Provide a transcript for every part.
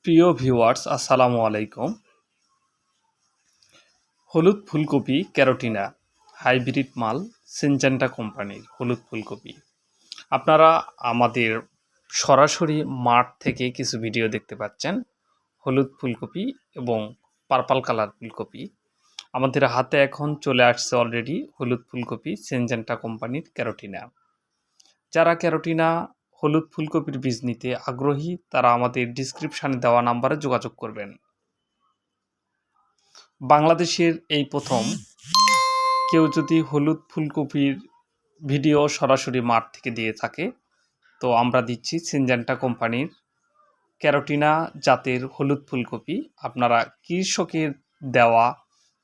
প্রিয় ভিউয়ার্স, আসসালামু আলাইকুম। হলুদ ফুলকপি ক্যারোটিনা হাইব্রিড মাল সিনজেন্টা কোম্পানির হলুদ ফুলকপি। আপনারা আমাদের সরাসরি মাঠ থেকে কিছু ভিডিও দেখতে পাচ্ছেন। হলুদ ফুলকপি এবং পার্পল কালার ফুলকপি আমাদের হাতে এখন চলে আসছে অলরেডি। হলুদ ফুলকপি সিনজেন্টা কোম্পানির ক্যারোটিনা। যারা ক্যারোটিনা হলুদ ফুলকপির বীজ নিতে আগ্রহী তারা আমাদের ডিসক্রিপশানে দেওয়া নাম্বারে যোগাযোগ করবেন। বাংলাদেশের এই প্রথম কেউ যদি হলুদ ফুলকপির ভিডিও সরাসরি মাঠ থেকে দিয়ে থাকে, তো আমরা দিচ্ছি সিনজেন্টা কোম্পানির ক্যারোটিনা জাতের হলুদ ফুলকপি। আপনারা কৃষকের দেওয়া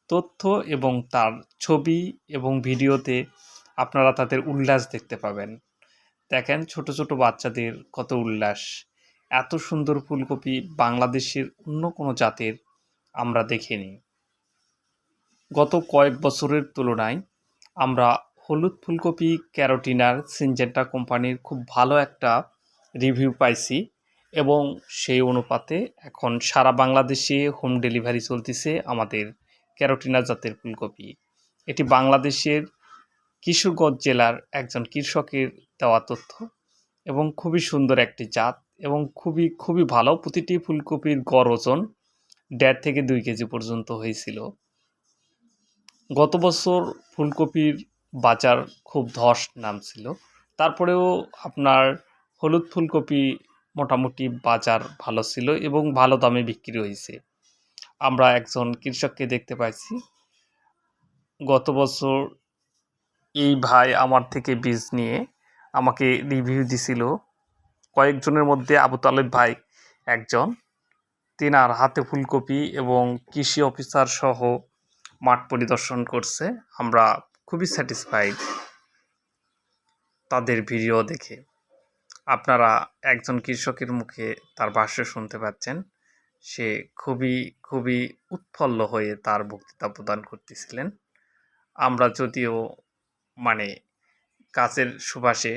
তথ্য এবং তার ছবি এবং ভিডিওতে আপনারা তাদের উল্লাস দেখতে পাবেন। দেখেন ছোট ছোট বাচ্চাদের কত উল্লাস। এত সুন্দর ফুলকপি বাংলাদেশের অন্য কোনো জাতের আমরা দেখিনি। গত কয়েক বছরের তুলনায় আমরা হলুদ ফুলকপি ক্যারোটিনার সিনজেন্টা কোম্পানির খুব ভালো একটা রিভিউ পাইছি এবং সেই অনুপাতে এখন সারা বাংলাদেশে হোম ডেলিভারি চলতেছে আমাদের ক্যারোটিনা জাতের ফুলকপি। এটি বাংলাদেশের কিশোরগঞ্জ জেলার একজন কৃষকের দেওয়া তথ্য এবং খুবই সুন্দর একটি জাত এবং খুবই ভালো। প্রতিটি ফুলকপির গড় ওজন 1.5 থেকে 2 কেজি পর্যন্ত হয়েছিল। গত বছর ফুলকপির বাজার খুব ধস নামছিল, তারপরেও আপনার হলুদ ফুলকপি মোটামুটি বাজার ভালো ছিল এবং ভালো দামে বিক্রি হয়েছে। আমরা একজন কৃষককে দেখতে পাইছি গত বছর এই ভাই আমার থেকে বীজ নিয়ে আমাকে রিভিউ দিছিল। কয়েকজনের মধ্যে আবু তালেব ভাই একজন, তিনার হাতে ফুলকপি এবং কৃষি অফিসার সহ মাঠ পরিদর্শন করছে। আমরা খুবই স্যাটিসফাইড তাদের ভিডিও দেখে। আপনারা একজন কৃষকের মুখে তার ভাষ্য শুনতে পাচ্ছেন। সে খুবই উৎফুল্ল হয়ে তার বক্তৃতা প্রদান করতেছিলেন। আমরা যদিও মানে কাজের সুবাসে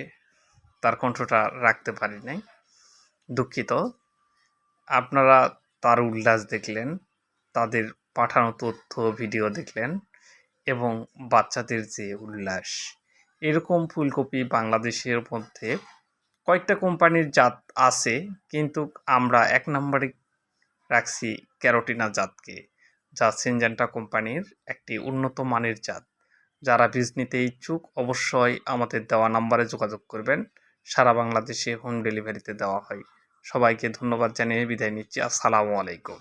তার কণ্ঠটা রাখতে পারি নাই, দুঃখিত। আপনারা তার উল্লাস দেখলেন, তাদের পাঠানো তথ্য ভিডিও দেখলেন এবং বাচ্চাদের যে উল্লাস। এরকম ফুলকপি বাংলাদেশের মধ্যে কয়েকটা কোম্পানির জাত আছে, কিন্তু আমরা 1 নম্বরে রাখছি ক্যারোটিনা জাতকে, যা সিনজেন্টা কোম্পানির একটি উন্নত মানের জাত। যারা বীজ নিতে ইচ্ছুক অবশ্যই আমাদের দেওয়া নাম্বারে যোগাযোগ করবেন। সারা বাংলাদেশে হোম ডেলিভারিতে দেওয়া হয়। সবাইকে ধন্যবাদ জানিয়ে বিদায় নিচ্ছি। আসসালামু আলাইকুম।